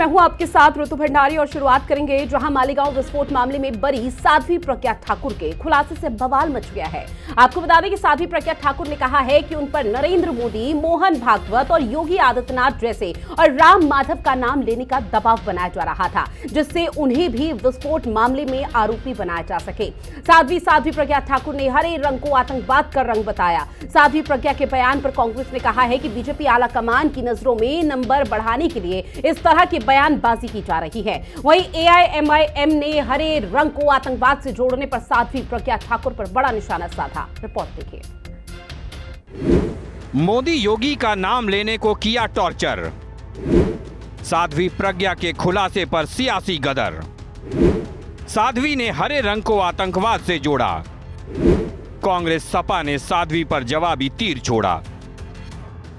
मैं हूं आपके साथ ऋतु भंडारी और शुरुआत करेंगे जहां मालेगांव विस्फोट मामले में बरी साध्वी प्रज्ञा ठाकुर के खुलासे से बवाल मच गया है। आपको बता दें कि साध्वी प्रज्ञा ठाकुर ने कहा है कि उन पर नरेंद्र मोदी, मोहन भागवत और योगी आदित्यनाथ जैसे और राम माधव का नाम लेने का दबाव बनाया जा रहा था, जिससे उन्हें भी विस्फोट मामले में आरोपी बनाया जा सके। साध्वी प्रज्ञा ठाकुर ने हरे रंग को आतंकवाद का रंग बताया। साध्वी प्रज्ञा के बयान पर कांग्रेस ने कहा है कि बीजेपी आला कमान की नजरों में नंबर बढ़ाने के लिए इस तरह की बयानबाजी की जा रही है। वहीं एआईएमआईएम ने हरे रंग को आतंकवाद से जोड़ने पर साध्वी प्रज्ञा ठाकुर पर बड़ा निशाना साधा। रिपोर्ट देखिए। मोदी योगी का नाम लेने को किया टॉर्चर, साध्वी प्रज्ञा के खुलासे पर सियासी गदर। साध्वी ने हरे रंग को आतंकवाद से जोड़ा, कांग्रेस सपा ने साध्वी पर जवाबी तीर छोड़ा।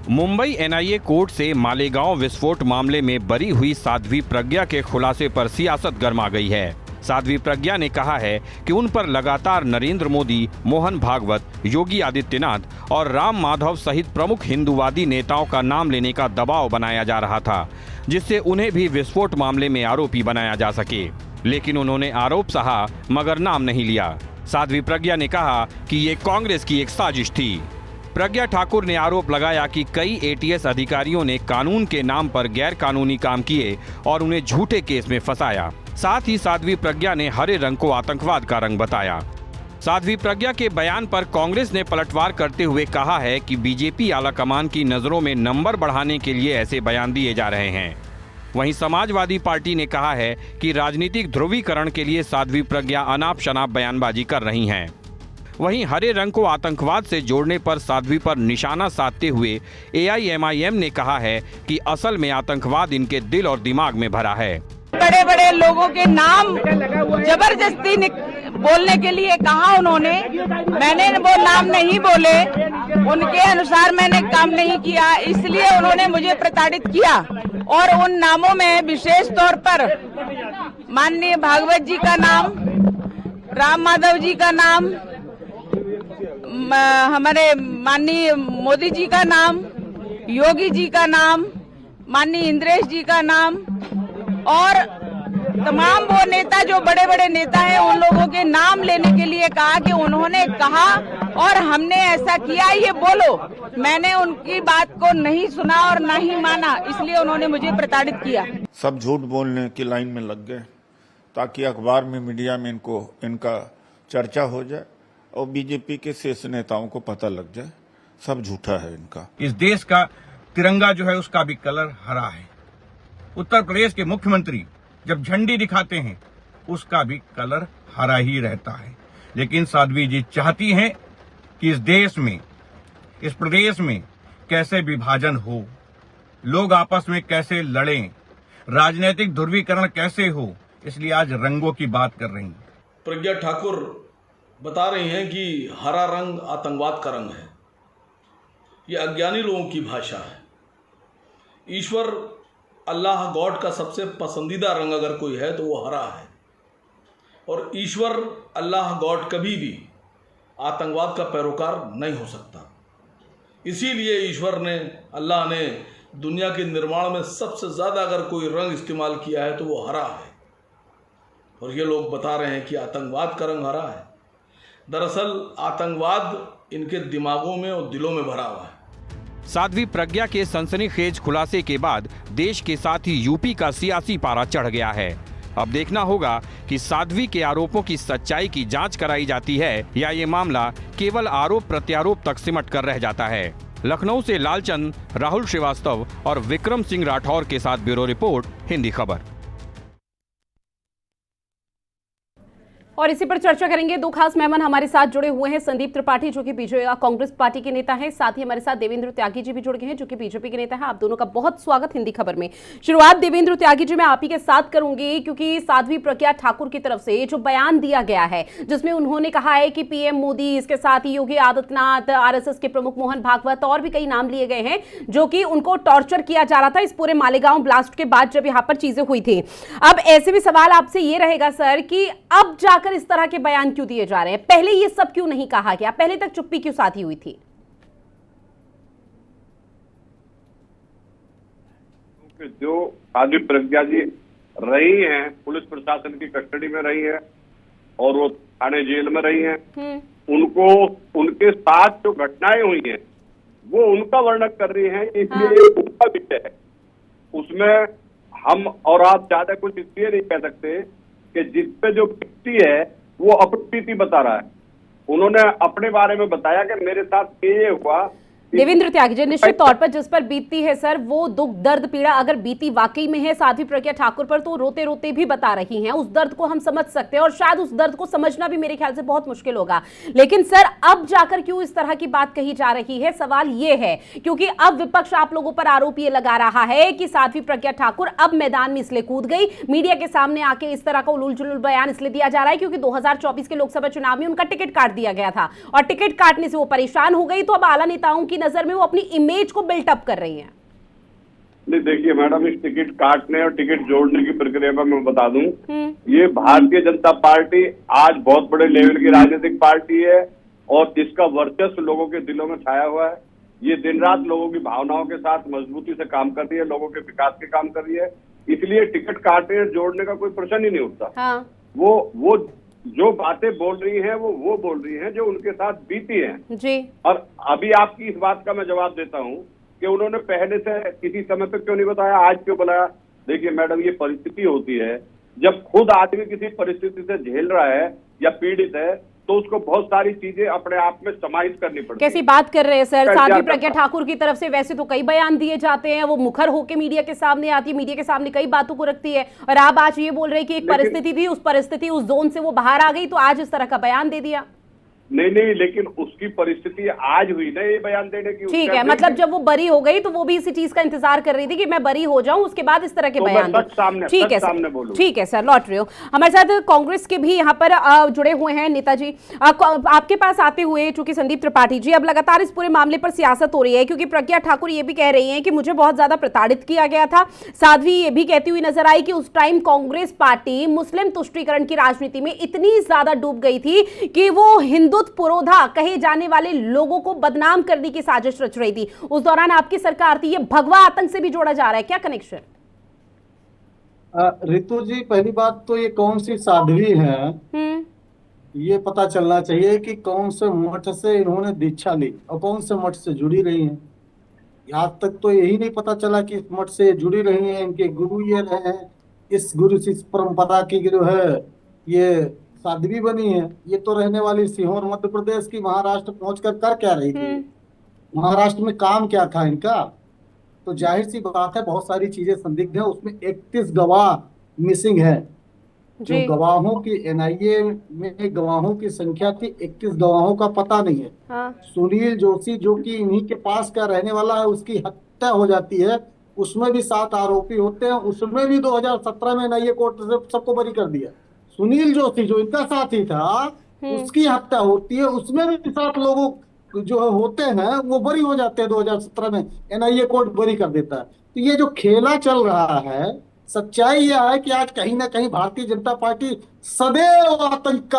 मुंबई एनआईए कोर्ट से मालेगांव विस्फोट मामले में बरी हुई साध्वी प्रज्ञा के खुलासे पर सियासत गर्मा गई है। साध्वी प्रज्ञा ने कहा है कि उन पर लगातार नरेंद्र मोदी, मोहन भागवत, योगी आदित्यनाथ और राम माधव सहित प्रमुख हिंदूवादी नेताओं का नाम लेने का दबाव बनाया जा रहा था, जिससे उन्हें भी विस्फोट मामले में आरोपी बनाया जा सके। लेकिन उन्होंने आरोप सहा मगर नाम नहीं लिया। साध्वी प्रज्ञा ने कहा कि ये कांग्रेस की एक साजिश थी। प्रज्ञा ठाकुर ने आरोप लगाया कि कई एटीएस अधिकारियों ने कानून के नाम पर गैर कानूनी काम किए और उन्हें झूठे केस में फंसाया। साथ ही साध्वी प्रज्ञा ने हरे रंग को आतंकवाद का रंग बताया। साध्वी प्रज्ञा के बयान पर कांग्रेस ने पलटवार करते हुए कहा है कि बीजेपी आलाकमान की नजरों में नंबर बढ़ाने के लिए ऐसे बयान दिए जा रहे हैं। वहीं समाजवादी पार्टी ने कहा है कि राजनीतिक ध्रुवीकरण के लिए साध्वी प्रज्ञा अनाप शनाप बयानबाजी कर रही हैं। वहीं हरे रंग को आतंकवाद से जोड़ने पर साध्वी पर निशाना साधते हुए एआईएमआईएम ने कहा है कि असल में आतंकवाद इनके दिल और दिमाग में भरा है। बड़े बड़े लोगों के नाम जबरदस्ती बोलने के लिए कहा उन्होंने, मैंने वो नाम नहीं बोले, उनके अनुसार मैंने काम नहीं किया, इसलिए उन्होंने मुझे प्रताड़ित किया। और उन नामों में विशेष तौर पर माननीय भागवत जी का नाम, राम माधव जी का नाम, हमारे माननीय मोदी जी का नाम, योगी जी का नाम, माननीय इंद्रेश जी का नाम और तमाम वो नेता जो बड़े बड़े नेता हैं उन लोगों के नाम लेने के लिए कहा कि उन्होंने कहा और हमने ऐसा किया, ये बोलो। मैंने उनकी बात को नहीं सुना और नहीं माना, इसलिए उन्होंने मुझे प्रताड़ित किया। सब झूठ बोलने की लाइन में लग गए ताकि अखबार में, मीडिया में इनका चर्चा हो जाए और बीजेपी के शीर्ष नेताओं को पता लग जाए सब झूठा है इनका। इस देश का तिरंगा जो है उसका भी कलर हरा है। उत्तर प्रदेश के मुख्यमंत्री जब झंडी दिखाते हैं उसका भी कलर हरा ही रहता है। लेकिन साध्वी जी चाहती हैं कि इस देश में, इस प्रदेश में कैसे विभाजन हो, लोग आपस में कैसे लड़ें, राजनीतिक ध्रुवीकरण कैसे हो, इसलिए आज रंगों की बात कर रही हैं। प्रज्ञा ठाकुर बता रही हैं कि हरा रंग आतंकवाद का रंग है। ये अज्ञानी लोगों की भाषा है। ईश्वर अल्लाह गॉड का सबसे पसंदीदा रंग अगर कोई है तो वो हरा है। और ईश्वर अल्लाह गॉड कभी भी आतंकवाद का पैरोकार नहीं हो सकता। इसीलिए ईश्वर ने, अल्लाह ने दुनिया के निर्माण में सबसे ज़्यादा अगर कोई रंग इस्तेमाल किया है तो वो हरा है। और ये लोग बता रहे हैं कि आतंकवाद का रंग हरा है। दरअसल आतंकवाद इनके दिमागों में और दिलों में भरा हुआ है। साध्वी प्रज्ञा के सनसनीखेज खुलासे के बाद देश के साथ ही यूपी का सियासी पारा चढ़ गया है। अब देखना होगा कि साध्वी के आरोपों की सच्चाई की जांच कराई जाती है या ये मामला केवल आरोप प्रत्यारोप तक सिमट कर रह जाता है। लखनऊ से लालचंद, राहुल श्रीवास्तव और विक्रम सिंह राठौर के साथ ब्यूरो रिपोर्ट, हिंदी खबर। और इसी पर चर्चा करेंगे। दो खास मेहमान हमारे साथ जुड़े हुए हैं। संदीप त्रिपाठी जो कि बीजेपी कांग्रेस पार्टी के नेता हैं, साथ ही हमारे साथ देवेंद्र त्यागी जी भी जुड़ गए हैं जो कि बीजेपी के नेता हैं। आप दोनों का बहुत स्वागत हिंदी खबर में। शुरुआत देवेंद्र त्यागी जी मैं आप ही के साथ करूंगी, क्योंकि साध्वी प्रज्ञा ठाकुर की तरफ से जो बयान दिया गया है जिसमें उन्होंने कहा है कि पीएम मोदी, इसके साथ ही योगी आदित्यनाथ, आरएसएस के प्रमुख मोहन भागवत और भी कई नाम लिए गए हैं जो कि उनको टॉर्चर किया जा रहा था इस पूरे मालेगांव ब्लास्ट के बाद जब यहां पर चीजें हुई थी। अब ऐसे भी सवाल आपसे ये रहेगा सर कि अब जाकर इस तरह के बयान क्यों दिए जा रहे हैं? पहले ये सब क्यों नहीं कहा गया? पहले तक चुप्पी क्यों साधी हुई थी? कि जो साध्वी प्रज्ञा जी रही हैं, पुलिस प्रशासन की कस्टडी में रही हैं और वो थाने जेल में रही हैं, उनको उनके साथ जो घटनाएं हुई हैं वो उनका वर्णन कर रही हैं, इसलिए ये उनका विषय है। उसमें हम और आप ज्यादा कुछ इसलिए नहीं कह सकते कि जिस पे जो बीती है वो अपनी बीती बता रहा है। उन्होंने अपने बारे में बताया कि मेरे साथ ये हुआ। देवेंद्र त्यागी जी, निश्चित तौर पर जिस पर बीतती है सर, वो दुख दर्द पीड़ा अगर बीती वाकई में है साध्वी प्रज्ञा ठाकुर पर, तो रोते रोते भी बता रही हैं। उस दर्द को हम समझ सकते हैं और शायद उस दर्द को समझना भी मेरे ख्याल से बहुत मुश्किल होगा। लेकिन सर, अब जाकर क्यों इस तरह की बात कही जा रही है, सवाल ये है क्योंकि अब विपक्ष आप लोगों पर आरोप ये लगा रहा है कि साध्वी प्रज्ञा ठाकुर अब मैदान में इसलिए कूद गई, मीडिया के सामने आके इस तरह का उलूल जुलूल बयान इसलिए दिया जा रहा है क्योंकि 2024 के लोकसभा चुनाव में उनका टिकट काट दिया गया था और टिकट काटने से वो परेशान हो गई, तो अब आला नेताओं की नजर में वो अपनी इमेज को बिल्टअप कर रही हैं। नहीं, देखिए मैडम, इस टिकट काटने और टिकट जोड़ने की प्रक्रिया में मैं बता दूं, ये भारतीय जनता पार्टी आज बहुत बड़े लेवल की राजनीतिक पार्टी है और इसका वर्चस्व लोगों के दिलों में छाया हुआ है। ये दिन रात लोगों की भावनाओं के साथ मजबूती से काम कर रही है, लोगों के विकास के काम कर रही है, इसलिए टिकट काटने और जोड़ने का कोई प्रश्न ही नहीं उठता। हाँ। वो जो बातें बोल रही हैं वो बोल रही हैं जो उनके साथ बीती हैं जी। और अभी आपकी इस बात का मैं जवाब देता हूं कि उन्होंने पहले से किसी समय पे क्यों नहीं बताया, आज क्यों बुलाया। देखिए मैडम, ये परिस्थिति होती है, जब खुद आदमी किसी परिस्थिति से झेल रहा है या पीड़ित है तो उसको बहुत सारी चीजें अपने आप में समाहित करनी पड़ती है। कैसी बात कर रहे हैं सर, साध्वी प्रज्ञा ठाकुर की तरफ से वैसे तो कई बयान दिए जाते हैं, वो मुखर होकर मीडिया के सामने आती है, मीडिया के सामने कई बातों को रखती है, और आप आज ये बोल रहे हैं कि एक परिस्थिति थी, उस परिस्थिति उस जोन से वो बाहर आ गई तो आज इस तरह का बयान दे दिया। नहीं, लेकिन उसकी परिस्थिति आज हुई ना ये बयान देने की। ठीक है, मतलब जब वो बरी हो गई तो वो भी इसी चीज का इंतजार कर रही थी कि मैं बरी हो जाऊं, उसके बाद इस तरह के बयान दूं। ठीक है सर, ठीक है सर, लौट रहे हो। हमारे साथ कांग्रेस के भी यहाँ पर जुड़े हुए हैं नेताजी। आपके पास आते हुए चूंकि संदीप त्रिपाठी जी, अब लगातार इस पूरे मामले पर सियासत हो रही है क्योंकि प्रज्ञा ठाकुर ये भी कह रही है कि मुझे बहुत ज्यादा प्रताड़ित किया गया था। साध्वी ये भी कहती हुई नजर आई कि उस टाइम कांग्रेस पार्टी मुस्लिम तुष्टीकरण की राजनीति में इतनी ज्यादा डूब गई थी कि वो हिंदुत्व पुरोधा कहे जाने वाले लोगों को बदनाम करने की साजिश रच रही थी। उस दौरान आपकी सरकार थी। ये भगवा आतंक से भी जोड़ा जा रहा है, क्या कनेक्शन? रितु जी, पहली बात तो ये कौन सी साध्वी है ये पता चलना चाहिए कि कौन से मठ से इन्होंने दीक्षा ली और कौन से मठ से जुड़ी रही हैं। यहाँ तक तो यही नहीं पता चला कि इस मठ से जुड़ी रही हैं, इनके गुरु ये रहे हैं, इस गुरु शिष्य परंपरा की जो है ये साध्वी बनी है। ये तो रहने वाली सीहोर मध्य प्रदेश की, महाराष्ट्र पहुंचकर कर क्या रही थी, महाराष्ट्र में काम क्या था इनका? तो जाहिर सी बात है बहुत सारी चीजें संदिग्ध है। उसमें 31 गवाह मिसिंग है। जो गवाहों की एनआईए में गवाहों की संख्या थी, 31 गवाहों का पता नहीं है। हाँ। सुनील जोशी जो कि इन्हीं के पास का रहने वाला है, उसकी हत्या हो जाती है, उसमें भी 7 आरोपी होते हैं, उसमें भी 2017 में एनआईए कोर्ट से सबको बरी कर दिया। सुनील जोशी जो इनका साथी था उसकी हत्या होती है, उसमें भी 7 लोगों जो होते हैं वो बरी हो जाते हैं, 2017 में एनआईए कोर्ट बरी कर देता है। तो ये जो खेला चल रहा है, सच्चाई यह है कि आज कहीं ना कहीं भारतीय जनता पार्टी सदैव आतंक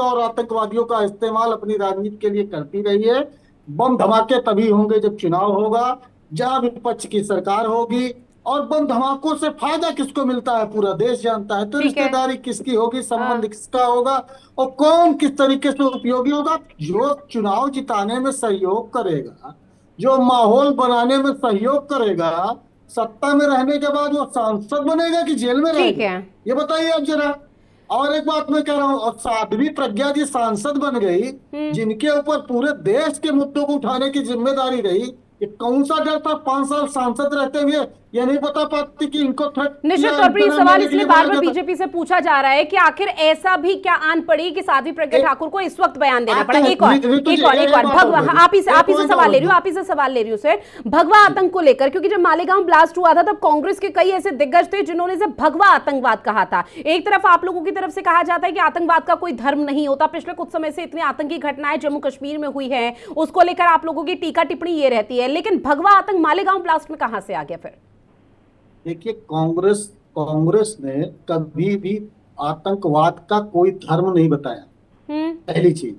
और आतंकवादियों का इस्तेमाल अपनी राजनीति के लिए करती रही है। बम धमाके तभी होंगे जब चुनाव होगा, जहां विपक्ष की सरकार होगी, और बम धमाकों से फायदा किसको मिलता है पूरा देश जानता है। तो रिश्तेदारी किसकी होगी, संबंध किसका होगा और कौन किस तरीके से उपयोगी होगा। जो चुनाव जिताने में सहयोग करेगा, जो माहौल बनाने में सहयोग करेगा, सत्ता में रहने के बाद वो सांसद बनेगा कि जेल में रहेगा, ये बताइए आप जरा। और एक बात मैं कह रहा हूँ, और साध्वी प्रज्ञा जी सांसद बन गई, जिनके ऊपर पूरे देश के मुद्दों को उठाने की जिम्मेदारी रही। ये कौन सा डर था 5 साल सांसद रहते हुए ये नहीं बता पाती कि इनको निश्चित तौर पर ये सवाल इसलिए बार बार बीजेपी से पूछा जा रहा है कि आखिर ऐसा भी क्या आन पड़ी कि साध्वी प्रज्ञा ठाकुर को इस वक्त बयान देना पड़ा। एक और भगवा, आप ही से सवाल ले रही हूँ सर, भगवा आतंक को लेकर, क्योंकि जब मालेगांव ब्लास्ट हुआ था तब कांग्रेस के कई ऐसे दिग्गज थे जिन्होंने इसे भगवा आतंकवाद कहा था। एक तरफ आप लोगों की तरफ से कहा जाता है कि आतंकवाद का कोई धर्म नहीं होता, पिछले कुछ समय से इतनी आतंकी घटनाएं जम्मू कश्मीर में हुई है, उसको लेकर आप लोगों की टीका टिप्पणी ये रहती है, लेकिन भगवा आतंक मालेगांव ब्लास्ट में कहां से आ गया फिर? देखिए, कांग्रेस ने कभी भी आतंकवाद का कोई धर्म नहीं बताया, पहली चीज,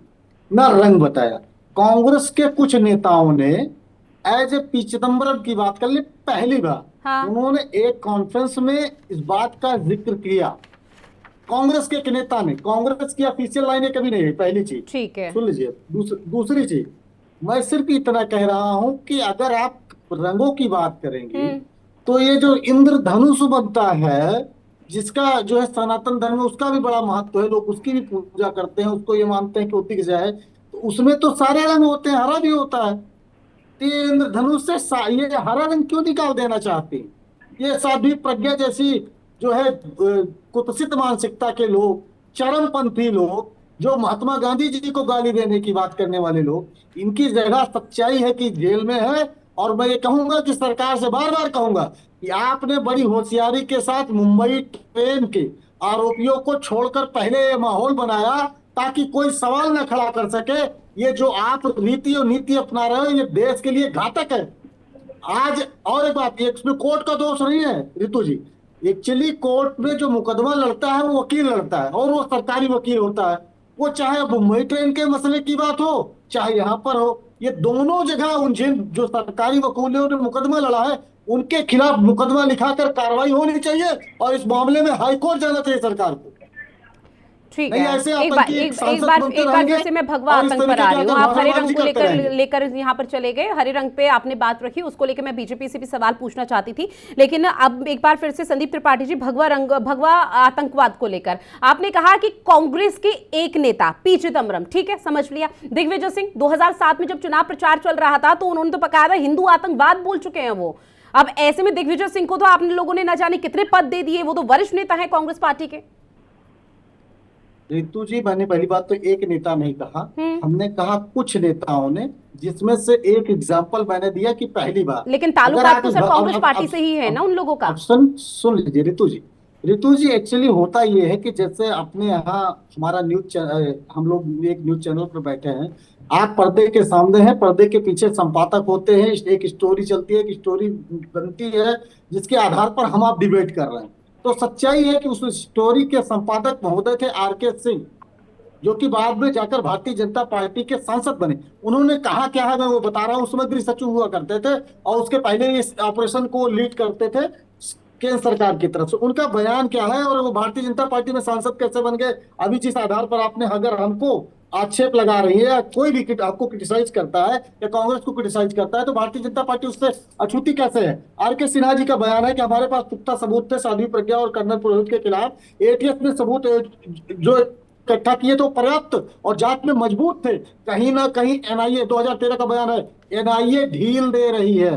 ना रंग बताया। कांग्रेस के कुछ नेताओं ने एज ए पी चिदम्बरम की बात कर ली, पहली बार हाँ। उन्होंने एक कॉन्फ्रेंस में इस बात का जिक्र किया, कांग्रेस के एक नेता ने। कांग्रेस की ऑफिशियल लाइनें कभी नहीं है, पहली चीज। ठीक है। सुन लीजिए। दूसरी चीज, मैं सिर्फ इतना कह रहा हूं कि अगर आप रंगों की बात करेंगे तो ये जो इंद्रधनुष बनता है, जिसका जो है सनातन धर्म में उसका भी बड़ा महत्व है, लोग उसकी भी पूजा करते हैं, उसको ये मानते हैं कि होती की जाए, तो उसमें तो सारे रंग होते हैं, हरा भी होता है। तो ये इंद्रधनुष से ये हरा रंग क्यों निकाल देना चाहते हैं? ये साध्वी प्रज्ञा जैसी जो है कुत्सित मानसिकता के लोग, चरमपंथी लोग, जो महात्मा गांधी जी को गाली देने की बात करने वाले लोग, इनकी जगह सच्चाई है कि जेल में है। और मैं ये कहूंगा कि सरकार से बार बार कहूंगा कि आपने बड़ी होशियारी के साथ मुंबई ट्रेन के आरोपियों को छोड़कर पहले ये माहौल बनाया ताकि कोई सवाल न खड़ा कर सके। ये जो आप रीति और नीति अपना रहे हो, ये देश के लिए घातक है। आज और एक बात, इसमें कोर्ट का दोष नहीं है रितु जी। एक्चुअली कोर्ट में जो मुकदमा लड़ता है वो वकील लड़ता है, और वो सरकारी वकील होता है। वो चाहे मुंबई ट्रेन के मसले की बात हो, चाहे यहाँ पर हो, ये दोनों जगह उन जिन जो सरकारी वकीलों ने मुकदमा लड़ा है उनके खिलाफ मुकदमा लिखाकर कार्रवाई होनी चाहिए, और इस मामले में हाईकोर्ट जाना चाहिए सरकार को। ठीक है। एक बार फिर से मैं भगवा आतंक पर आ रही हूँ। आप हरे रंग को लेकर यहाँ पर चले गए, हरे रंग पे आपने बात रखी, उसको लेकर मैं बीजेपी से भी सवाल पूछना चाहती थी। लेकिन अब एक बार फिर से संदीप त्रिपाठी जी, भगवा आतंकवाद को लेकर आपने कहा कि कांग्रेस के एक नेता पी चिदम्बरम, ठीक है, समझ लिया। दिग्विजय सिंह 2007 में जब चुनाव प्रचार चल रहा था तो उन्होंने तो बकायदा हिंदू आतंकवाद बोल चुके हैं वो। अब ऐसे में दिग्विजय सिंह को तो आपने लोगों ने न जाने कितने पद दे दिए, वो तो वरिष्ठ नेता है कांग्रेस पार्टी के। रितु जी, मैंने पहली बात तो एक नेता नहीं कहा, हमने कहा कुछ नेताओं ने, जिसमें से एक एग्जांपल मैंने दिया कि पहली बार। लेकिन ताल्लुकात तो सर कांग्रेस पार्टी से ही है ना उन लोगों का। सुन लीजिए रितु जी, एक्चुअली होता ये है कि जैसे अपने यहाँ हमारा हम लोग एक न्यूज चैनल पर बैठे हैं, आप पर्दे के सामने हैं, पर्दे के पीछे संपादक होते हैं, एक स्टोरी चलती है, एक स्टोरी बनती है जिसके आधार पर हम आप डिबेट कर रहे हैं। तो सच्चाई है कि उस स्टोरी के संपादक महोदय थे आर.के. सिंह, जो कि बाद में जाकर भारतीय जनता पार्टी के सांसद बने। उन्होंने कहा क्या है मैं वो बता रहा हूँ। उसमें गृह सचिव हुआ करते थे और उसके पहले इस ऑपरेशन को लीड करते थे केंद्र सरकार की तरफ से। उनका बयान क्या है और वो भारतीय जनता पार्टी में सांसद कैसे बन गए, अभी जिस आधार पर आपने अगर हमको आक्षेप लगा रही है, कोई भी आपको क्रिटिसाइज करता है या कांग्रेस को क्रिटिसाइज करता है, तो भारतीय जनता पार्टी उससे अछूती कैसे है। आर.के. सिन्हा जी का बयान है कि हमारे पास पुख्ता सबूत थे साध्वी प्रज्ञा और कर्नल पुरोहित के खिलाफ। एटीएस ने सबूत जो इकट्ठा किए तो पर्याप्त और जांच में मजबूत थे। कहीं ना कहीं एनआईए, 2013 का बयान है, एनआईए ढील दे रही है।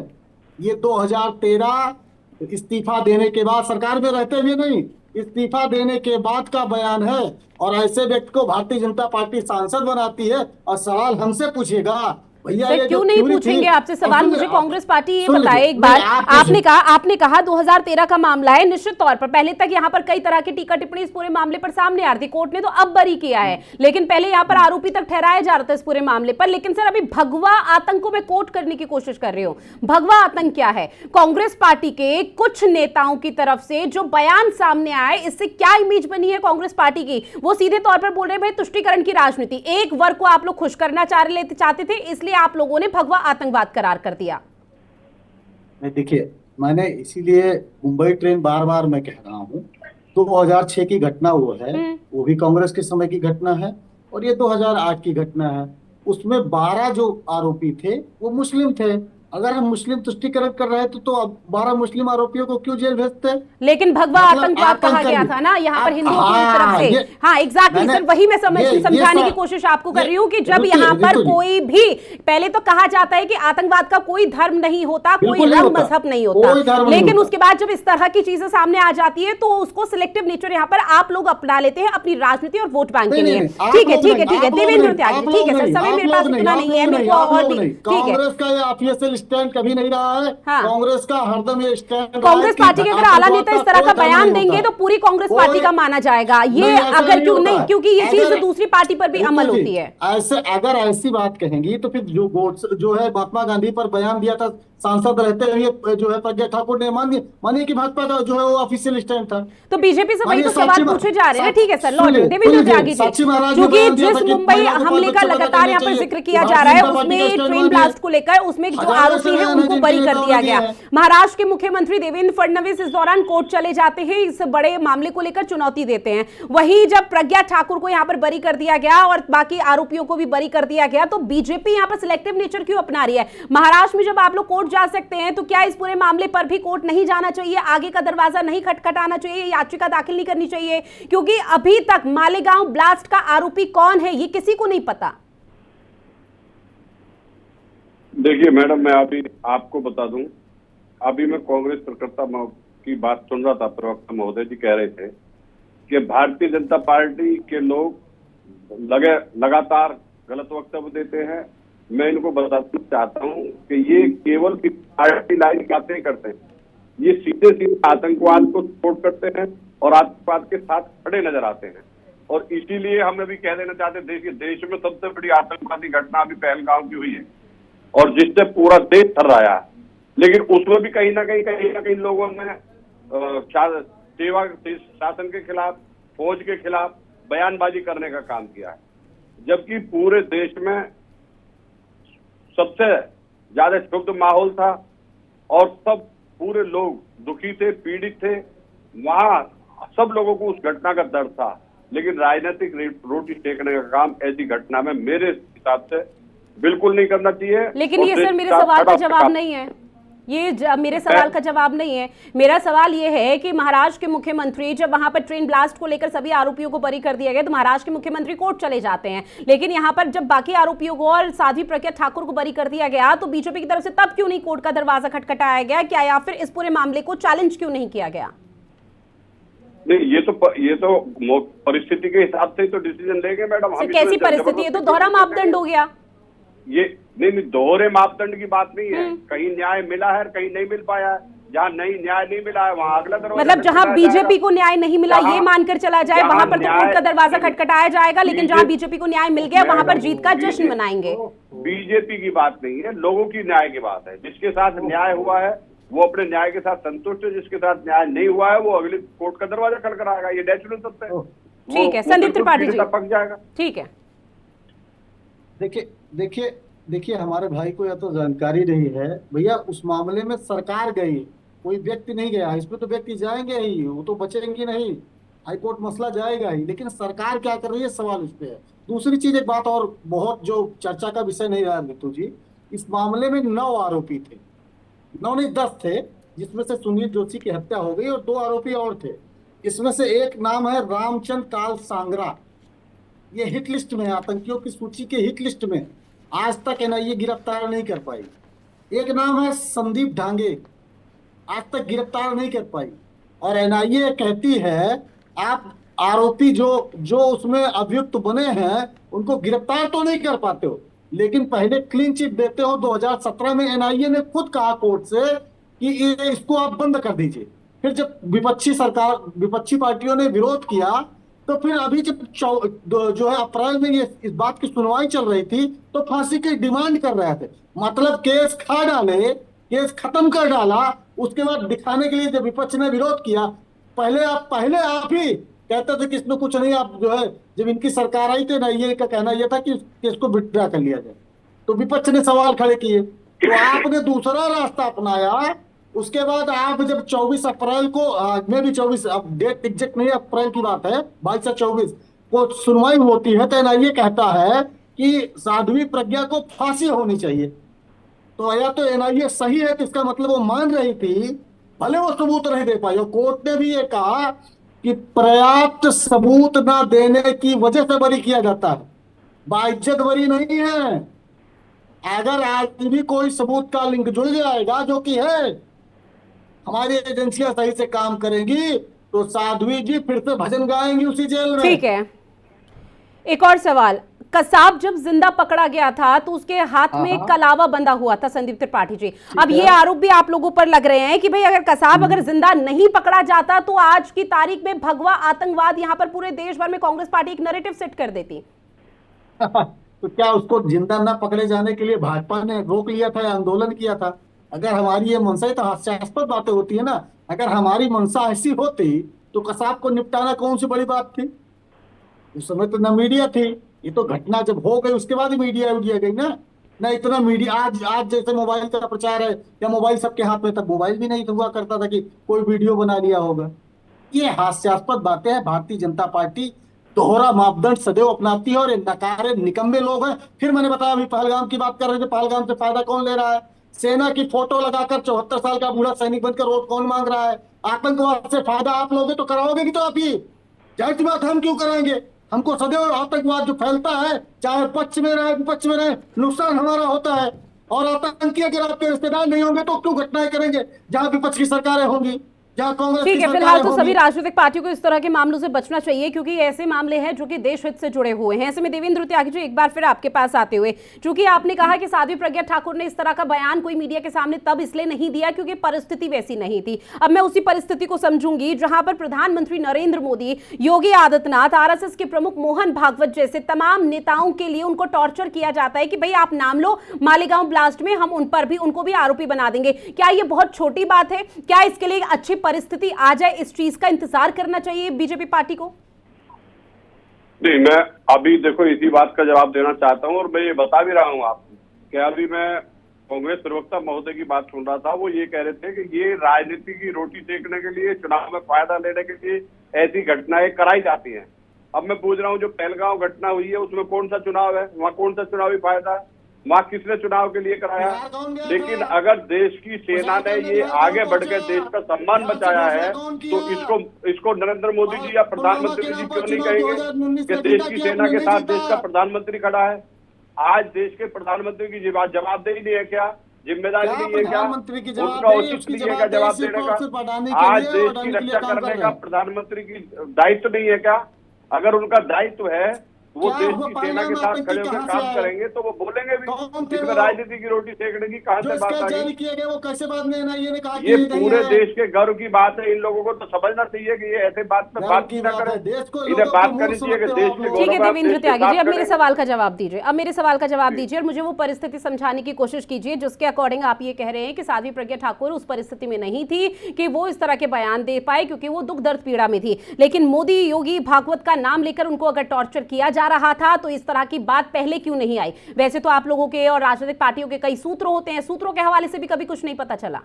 ये 2013 इस्तीफा देने के बाद, सरकार में रहते हुए नहीं, इस्तीफा देने के बाद का बयान है। और ऐसे व्यक्ति को भारतीय जनता पार्टी सांसद बनाती है और सवाल हमसे पूछेगा, भैया ये क्यों नहीं पूछेंगे आपसे सवाल। मुझे कांग्रेस पार्टी ये बताए एक बार, आपने कहा 2013 का मामला है, निश्चित तौर पर पहले तक यहाँ पर कई तरह की टीका टिप्पणी इस पूरे मामले पर सामने आ रही थी, कोर्ट ने तो अब बरी किया है, लेकिन पहले यहाँ पर आरोपी तक ठहराया जा रहा था इस पूरे मामले पर। लेकिन सर अभी भगवा आतंक को मैं कोट करने की कोशिश कर रही हूँ। भगवा आतंक क्या है? कांग्रेस पार्टी के कुछ नेताओं की तरफ से जो बयान सामने आए, इससे क्या इमेज बनी है कांग्रेस पार्टी की? वो सीधे तौर पर बोल रहे भाई तुष्टीकरण की राजनीति, एक वर्ग को आप लोग खुश करना चाहते थे, इसलिए आप लोगों ने भगवा आतंकवाद करार कर दिया। देखिए, मैंने इसीलिए मुंबई ट्रेन बार बार मैं कह रहा हूँ, 2006 की घटना वो है, वो भी कांग्रेस के समय की घटना है, और ये 2008 की घटना है। उसमें 12 जो आरोपी थे वो मुस्लिम थे। अगर हम मुस्लिम तुष्टीकरण कर रहे थे तो अब 12 मुस्लिम आरोपियों को क्यों जेल भेजते? लेकिन भगवा आतंकवाद कहा गया था ना यहाँ पर हिंदुओं की तरफ से। हाँ एग्जैक्टली सर, वही मैं समझाने की कोशिश आपको कर रही हूँ कि जब यहाँ पर कोई भी, पहले तो कहा जाता है कि आतंकवाद का कोई धर्म नहीं होता, कोई रंग मजहब नहीं होता, लेकिन उसके बाद जब इस तरह की चीजें सामने आ जाती है तो उसको सिलेक्टिव नेचर यहाँ पर आप लोग अपना लेते हैं अपनी राजनीति और वोट बैंक के लिए। ठीक है देवेंद्र त्यागी, ठीक है सर, समय मेरे पास इतना नहीं है, मेरे को और भी कांग्रेस का ये ऑफिशियल स्टैंड कभी नहीं रहा है। हाँ। कांग्रेस का हरदम ये स्टैंड, कांग्रेस पार्टी के अगर आला नेता इस तरह का बयान देंगे तो पूरी कांग्रेस पार्टी का माना जाएगा ये, अगर क्यों नहीं, क्योंकि ये चीज दूसरी पार्टी पर भी अमल होती है। ऐसे अगर ऐसी बात कहेंगी तो फिर जो है महात्मा गांधी पर बयान दिया था सांसद रहते हुए जो है प्रज्ञा ठाकुर ने मानिए कि भाजपा का जो है वो ऑफिशियल स्टैंड था। तो बीजेपी से वही तो सवाल पूछे जा रहे हैं। ठीक है सर, लौट देवेंद्र त्यागी जी, क्योंकि जिस मुंबई हमले का लगातार यहाँ पर जिक्र किया जा रहा है उसमें ट्रेन ब्लास्ट को लेकर, उसमें जो आरोपी हैं उनको बरी कर दिया गया। महाराष्ट्र के मुख्यमंत्री देवेंद्र फडणवीस इस दौरान कोर्ट चले जाते हैं, इस बड़े मामले को लेकर चुनौती देते हैं। वहीं जब प्रज्ञा ठाकुर को यहां पर बरी कर दिया गया और बाकी आरोपियों को भी बरी कर दिया गया, तो बीजेपी यहां पर सिलेक्टिव नेचर क्यों अपना रही है? महाराष्ट्र में जब आप लोग कोर्ट जा सकते हैं तो क्या इस पूरे मामले पर भी कोर्ट नहीं जाना चाहिए? आगे का दरवाजा नहीं खटखटाना चाहिए? याचिका दाखिल नहीं करनी चाहिए? क्योंकि अभी तक मालेगांव ब्लास्ट का आरोपी कौन है ये किसी को नहीं पता। देखिए मैडम, मैं अभी आपको बता दूं, अभी मैं कांग्रेस प्रवक्ता की बात सुन रहा था। प्रवक्ता महोदय जी कह रहे थे कि भारतीय जनता पार्टी के लोग लगातार गलत वक्तव्य देते हैं। मैं इनको बताना चाहता हूं कि ये केवल पार्टी लाइन की बातें करते हैं, ये सीधे सीधे आतंकवाद को सपोर्ट करते हैं और आतंकवाद के साथ खड़े नजर आते हैं। और इसीलिए हम अभी कह देना चाहते हैं, देश में सबसे बड़ी आतंकवादी घटना अभी पहलगाम की हुई है और जिससे पूरा देश थर्राया है। लेकिन उसमें भी कहीं ना कहीं लोगों ने सेवा शासन के खिलाफ, फौज के खिलाफ बयानबाजी करने का काम किया है, जबकि पूरे देश में सबसे ज्यादा क्षुब्ध माहौल था और सब पूरे लोग दुखी थे, पीड़ित थे। वहां सब लोगों को उस घटना का दर्द था, लेकिन राजनीतिक रोटी सेकने का काम ऐसी घटना में मेरे हिसाब से बिल्कुल नहीं करना चाहिए। लेकिन ये सर मेरे सवाल का जवाब नहीं है, ये मेरे सवाल का जवाब नहीं है। मेरा सवाल ये है कि महाराष्ट्र के मुख्यमंत्री जब वहां पर ट्रेन ब्लास्ट को लेकर सभी आरोपियों को बरी कर दिया गया तो महाराष्ट्र के मुख्यमंत्री कोर्ट चले जाते हैं, लेकिन यहां पर जब बाकी आरोपियों को और साध्वी प्रज्ञा ठाकुर को बरी कर दिया गया तो बीजेपी की तरफ से तब क्यों नहीं कोर्ट का दरवाजा खटखटाया गया क्या, या फिर इस पूरे मामले को चैलेंज क्यों नहीं किया गया? नहीं, ये तो परिस्थिति के हिसाब से तो डिसीजन लेंगे मैडम। कैसी परिस्थिति? ये तो दोहरा मापदंड हो गया। ये नहीं, दोहरे मापदंड की बात नहीं है। कहीं न्याय मिला है, कहीं नहीं मिल पाया है। जहाँ न्याय नहीं मिला है वहाँ अगला दरवाजा, मतलब जहाँ बीजेपी को न्याय नहीं मिला ये मानकर चला जाए वहां पर तो कोर्ट का दरवाजा खटखटाया जाएगा, लेकिन जहाँ बीजेपी को न्याय मिल गया वहां पर जीत का जश्न मनाएंगे। बीजेपी की बात नहीं है, लोगों की न्याय की बात है। जिसके साथ न्याय हुआ है वो अपने न्याय के साथ संतुष्ट है, जिसके साथ न्याय नहीं हुआ है वो अगले कोर्ट का दरवाजा खटखटाएगा। ये नेचुरल सत्य है। ठीक है संदीप त्रिपाठी जी, पक जाएगा। ठीक है। देखिए हमारे भाई को या तो जानकारी नहीं है भैया, उस मामले में सरकार गई, कोई व्यक्ति नहीं गया। इसमें तो व्यक्ति जाएंगे ही, वो तो बचेंगे नहीं, हाईकोर्ट मसला जाएगा ही। लेकिन सरकार क्या कर रही है, सवाल उस पर है। दूसरी चीज, एक बात और बहुत जो चर्चा का विषय नहीं रहा नीतू जी, इस मामले में 9 आरोपी थे, 9 नहीं 10 थे, जिसमें से सुनील जोशी की हत्या हो गई और 2 आरोपी और थे। इसमें से एक नाम है रामचंद्र काल सांगरा, ये हिट लिस्ट में, आतंकियों की सूची के हिट लिस्ट में, आज तक एनआईए गिरफ्तार नहीं कर पाई। एक नाम है संदीप ढांगे, आज तक गिरफ्तार नहीं कर पाई। और एनआईए कहती है आप आरोपी जो उसमें अभियुक्त बने हैं उनको गिरफ्तार तो नहीं कर पाते हो, लेकिन पहले क्लीन चिट देते हो। 2017 में एनआईए ने खुद कहा कोर्ट से कि इसको आप बंद कर दीजिए। फिर जब विपक्षी पार्टियों ने विरोध किया तो फिर अभी जब जो है अप्रैल में ये इस बात की सुनवाई चल रही थी तो फांसी की डिमांड कर रहे थे। मतलब केस खा डाले, केस खत्म कर डाला, उसके बाद दिखाने के लिए जब विपक्ष ने विरोध किया, पहले आप ही कहते थे कि इसमें कुछ नहीं। आप जो है जब इनकी सरकार आई थी ना, ये का कहना यह था कि इसको विड्रॉ कर लिया जाए, तो विपक्ष ने सवाल खड़े किए, तो आपने दूसरा रास्ता अपनाया। उसके बाद आप जब 24 अप्रैल को में भी 24, अब डेट एग्जैक्ट नहीं, अप्रैल की बात है, 22 से 24 को सुनवाई होती है तो एनआईए कहता है कि साध्वी प्रज्ञा को फांसी होनी चाहिए। तो या तो एनआईए सही है तो इसका मतलब वो मान रही थी, भले वो सबूत नहीं दे पाई। और कोर्ट ने भी ये कहा कि पर्याप्त सबूत ना देने की वजह से बरी किया जाता है, बाइज्जत बरी नहीं है। अगर आज भी कोई सबूत का लिंक जुड़ जाएगा, जो कि है, हमारी एजेंसियां सही से काम करेंगी तो साध्वी जी फिर से भजन गाएंगी उसी जेल में। ठीक है, एक और सवाल, कसाब जब जिंदा पकड़ा गया था तो उसके हाथ में कलावा बंधा हुआ था संदीप त्रिपाठी जी। अब ये आरोप भी आप लोगों पर लग रहे हैं कि भाई अगर कसाब अगर जिंदा नहीं पकड़ा जाता तो आज की तारीख में भगवा आतंकवाद यहाँ पर पूरे देश भर में कांग्रेस पार्टी एक नैरेटिव सेट कर देती। तो क्या उसको जिंदा न पकड़े जाने के लिए भाजपा ने रोक लिया था या आंदोलन किया था? अगर हमारी ये मनसा, तो हास्यास्पद बातें होती है ना, अगर हमारी मनसा ऐसी होती तो कसाब को निपटाना कौन सी बड़ी बात थी? उस समय तो न मीडिया थी, ये तो घटना जब हो गई उसके बाद ही मीडिया गई ना। ना इतना मीडिया। आज जैसे मोबाइल का प्रचार है या मोबाइल सबके हाथ में, तब मोबाइल भी नहीं हुआ करता था कि कोई वीडियो बना लिया होगा। ये हास्यास्पद बातें हैं। भारतीय जनता पार्टी दोहरा मापदंड सदैव अपनाती है और ये नकारे निकम्मे लोग हैं। फिर मैंने बताया, अभी पहलगाम की बात कर रहे थे, पहलगाम से फायदा कौन ले रहा है? सेना की फोटो लगाकर 74 साल का बूढ़ा सैनिक बनकर वोट कौन मांग रहा है? आतंकवाद से फायदा आप लोगे तो कराओगे भी तो आप ही। जाहिर सी बात, हम क्यों कराएंगे? हमको सदैव आतंकवाद जो फैलता है, चाहे पक्ष में रहे विपक्ष में रहे, नुकसान हमारा होता है। और आतंकी अगर आपके रिश्तेदार नहीं होंगे तो क्यों घटनाएं करेंगे? जहां विपक्ष की सरकारें होंगी, जहां कांग्रेस ठीक की है, फिलहाल सरकारें तो होंगी। सभी राजनीतिक पार्टियों को इस तरह के मामलों से बचना चाहिए, क्योंकि ये ऐसे मामले हैं जो कि देश हित से जुड़े हुए हैं। ऐसे में देवेंद्र त्यागी जी, एक बार फिर आपके पास आते हुए, चूंकि आपने कहा कि साध्वी प्रज्ञा ठाकुर ने इस तरह का बयान कोई मीडिया के सामने तब इसलिए नहीं दिया क्योंकि परिस्थिति वैसी नहीं थी। अब मैं उसी परिस्थिति को समझूंगी जहां पर प्रधानमंत्री नरेंद्र मोदी, योगी आदित्यनाथ, आरएसएस के प्रमुख मोहन भागवत जैसे तमाम नेताओं के लिए उनको टॉर्चर किया जाता है कि भाई आप नाम लो मालेगांव ब्लास्ट में, हम उनको भी आरोपी बना देंगे। क्या ये बहुत छोटी बात है? क्या इसके लिए अच्छी परिस्थिति आ जाए, इस चीज का इंतजार करना चाहिए बीजेपी पार्टी को? नहीं, मैं अभी देखो इसी बात का जवाब देना चाहता हूं और मैं ये बता भी रहा हूं आपको कि अभी मैं कांग्रेस प्रवक्ता महोदय की बात सुन रहा था। वो ये कह रहे थे कि ये राजनीति की रोटी सेकने के लिए, चुनाव में फायदा लेने के लिए ऐसी घटनाएं कराई जाती हैं। अब मैं पूछ रहा हूं, जो पहलगांव घटना हुई है उसमें कौन सा चुनाव है? वहां कौन सा चुनावी फायदा है? वहां किसने चुनाव के लिए कराया? लेकिन अगर देश की सेना ने ये आगे बढ़ के देश का सम्मान बचाया है तो इसको नरेंद्र मोदी जी या प्रधानमंत्री जी क्यों नहीं कहेंगे कि देश की सेना के साथ देश का प्रधानमंत्री खड़ा है? आज देश के प्रधानमंत्री की जवाबदेही नहीं है क्या? जिम्मेदारी नहीं है क्या? उनका औचित्य नहीं है क्या जवाब देने का? आज देश की रक्षा करने का प्रधानमंत्री की दायित्व नहीं है क्या? अगर उनका दायित्व है, वो देश की सेना के साथ खड़े होकर काम करेंगे तो वो बोलेंगे भी। इसमें राजनीति की रोटी सेकने की कहां से बात आ गई? वो कैसे बात नहीं है? ये नहीं कहा ये पूरे देश के गर्व की बात है। इन लोगों को तो समझना चाहिए कि ये ऐसे बात पे बात ना करें। इन्हें बात करनी चाहिए कि देश के ठीक है गौरव देवेंद्र त्यागी जी, अब मेरे सवाल का जवाब दीजिए। और मुझे वो परिस्थिति समझाने की कोशिश कीजिए जिसके अकॉर्डिंग आप ये कह रहे हैं कि साध्वी प्रज्ञा ठाकुर उस परिस्थिति में नहीं थी कि वो इस तरह के बयान दे पाए, क्योंकि वो दुख दर्द पीड़ा में थी। लेकिन मोदी, योगी, भागवत का नाम लेकर उनको अगर टॉर्चर किया जा रहा था तो इस तरह की बात पहले क्यों नहीं आई? वैसे तो आप लोगों के और राजनीतिक पार्टियों के कई सूत्र होते हैं, सूत्रों के हवाले से भी कभी कुछ नहीं पता चला?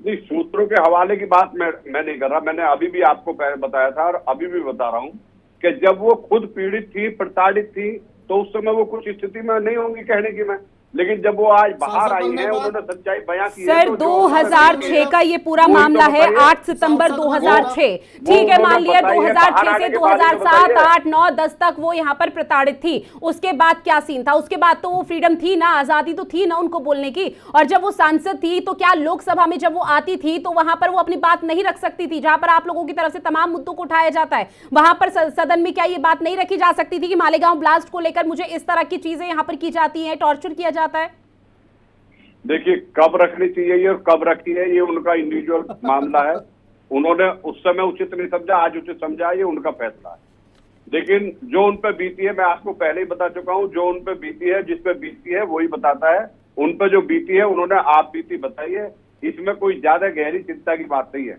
नहीं, सूत्रों के हवाले की बात मैं नहीं कर रहा। मैंने अभी भी आपको बताया था और अभी भी बता रहा हूं कि जब वो खुद पीड़ित थी, प्रताड़ित थी, तो उस समय वो कुछ स्थिति में नहीं होंगी कहने की मैं। लेकिन जब वो आज बाहर आई है, उन्होंने सच्चाई बयां की है। सर, 2006 का ये पूरा मामला है, 8 सितंबर 2006। ठीक है, मान लिया 2006 से 2007, 8, 9, 10 तक वो यहाँ पर प्रताड़ित थी। उसके बाद क्या सीन था? उसके बाद तो वो फ्रीडम थी ना, आजादी तो थी ना उनको बोलने की। और जब वो सांसद थी तो क्या लोकसभा में जब वो आती थी तो वहां पर वो अपनी बात नहीं रख सकती थी? जहां पर आप लोगों की तरफ से तमाम मुद्दों को उठाया जाता है, वहां पर सदन में क्या ये बात नहीं रखी जा सकती थी कि मालेगांव ब्लास्ट को लेकर मुझे इस तरह की चीजें यहाँ पर की जाती है, टॉर्चर किया जाता है? देखिए, कब रखनी चाहिए और कब रखी है ये उनका इंडिविजुअल मामला है। उन्होंने उस समय उचित नहीं समझा, आज उचित समझा, ये उनका फैसला है। लेकिन जो उन पर बीती है, मैं आपको पहले ही बता चुका हूं, जो उन पर बीती है, जिस पे बीती है वही बताता है। उन पर जो बीती है उन्होंने आप बीती बताई है। इसमें कोई ज्यादा गहरी चिंता की बात नहीं है।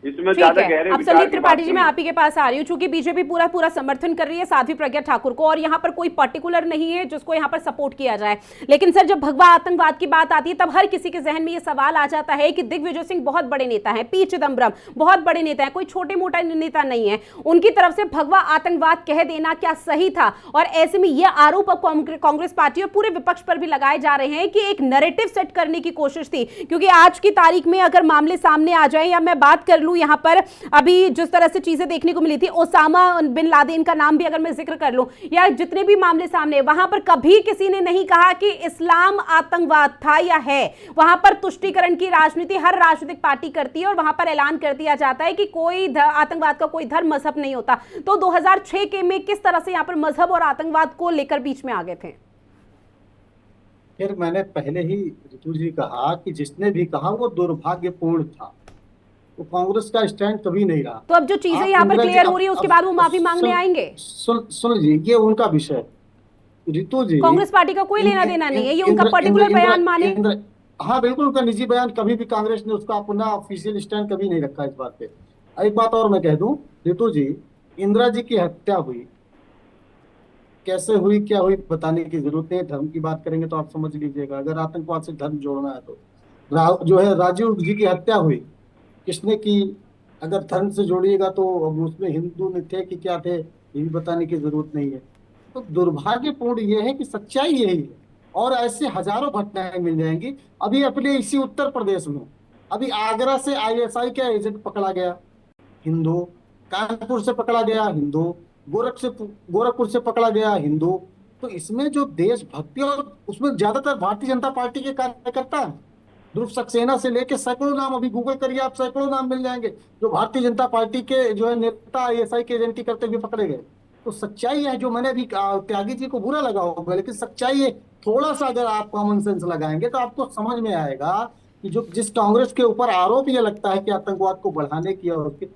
इसमें ज्यादा गहरे अब संदीप त्रिपाठी जी, मैं आप ही के पास आ रही हूँ, चूंकि बीजेपी पूरा समर्थन कर रही है साध्वी प्रज्ञा ठाकुर को और यहाँ पर कोई पर्टिकुलर नहीं है जिसको यहाँ पर सपोर्ट किया जाए। लेकिन सर, जब भगवा आतंकवाद की बात आती है तब हर किसी के जहन में ये सवाल आ जाता है कि दिग्विजय सिंह बहुत बड़े नेता हैं, पी चिदम्बरम बहुत बड़े नेता हैं, कोई छोटे मोटा नेता नहीं है, उनकी तरफ से भगवा आतंकवाद कह देना क्या सही था? और ऐसे में ये आरोप अब कांग्रेस पार्टी और पूरे विपक्ष पर भी लगाए जा रहे हैं कि एक नैरेटिव सेट करने की कोशिश थी। क्योंकि आज की तारीख में अगर मामले सामने आ जाए, या मैं बात कर लूं यहाँ पर अभी जिस तरह से चीजें देखने को मिली थी, ओसामा बिन लादेन का नाम भी अगर मैं जिक्र कर लूं, या जितने भी मामले सामने, वहां पर कभी किसी ने नहीं कहा कि इस्लाम आतंकवाद था या है। वहां पर तुष्टीकरण की राजनीति हर राजनीतिक पार्टी करती है और वहां पर ऐलान कर दिया जाता है कि कोई आतंकवाद का कोई धर्म मजहब नहीं होता। तो 2006 के में किस तरह से यहां पर मजहब और आतंकवाद को लेकर बीच में आ गए थे? फिर मैंने पहले ही ऋतु जी कहा कि जिसने भी कहा वो दुर्भाग्यपूर्ण था। तो कांग्रेस का स्टैंड कभी नहीं रहा। तो अब जो चीजें यहाँ पर क्लियर हो रही है उसके बाद वो माफी मांगने आएंगे? सुन लीजिए, ये उनका विषय ऋतु जी, कांग्रेस पार्टी का कोई लेना देना नहीं है, ये उनका पर्टिकुलर बयान माने। हाँ बिल्कुल, उनका निजी बयान, कभी भी कांग्रेस ने उसका अपना ऑफिशियल स्टैंड कभी नहीं रखा इस बात पे। एक बात और मैं कह दूं ऋतु जी, इंदिरा जी की हत्या हुई, कैसे हुई क्या हुई बताने की जरूरत नहीं है। धर्म की बात करेंगे तो आप समझ लीजिएगा, अगर आतंकवाद से धर्म जोड़ना है तो जो है राजीव जी की हत्या हुई, किसने की? अगर धर्म से जोड़िएगा तो अब उसमें हिंदू ने थे कि क्या थे, ये भी बताने की जरूरत नहीं है। तो दुर्भाग्यपूर्ण ये है कि सच्चाई यही है, और ऐसे हजारों घटनाएं मिल जाएंगी। अभी अपने इसी उत्तर प्रदेश में अभी आगरा से आईएसआई का एजेंट पकड़ा गया, हिंदू। कानपुर से पकड़ा गया, हिंदू। गोरखपुर से पकड़ा गया, हिंदू। तो इसमें जो देशभक्ति, और उसमें ज्यादातर भारतीय जनता पार्टी के कार्यकर्ता हैं। ध्रुव सक्सेना से लेके सैकड़ों नाम, अभी गूगल करिए आप, सैकड़ों नाम मिल जाएंगे जो भारतीय जनता पार्टी के जो है नेता आईएसआई के एजेंटी करते हुए पकड़े गए। तो सच्चाई है, जो मैंने अभी त्यागी जी को बुरा लगा होगा, लेकिन सच्चाई है। थोड़ा सा अगर आप कॉमन सेंस लगाएंगे तो आपको समझ में आएगा कि जो जिस कांग्रेस के ऊपर आरोप ये लगता है कि आतंकवाद को बढ़ाने की, और उसके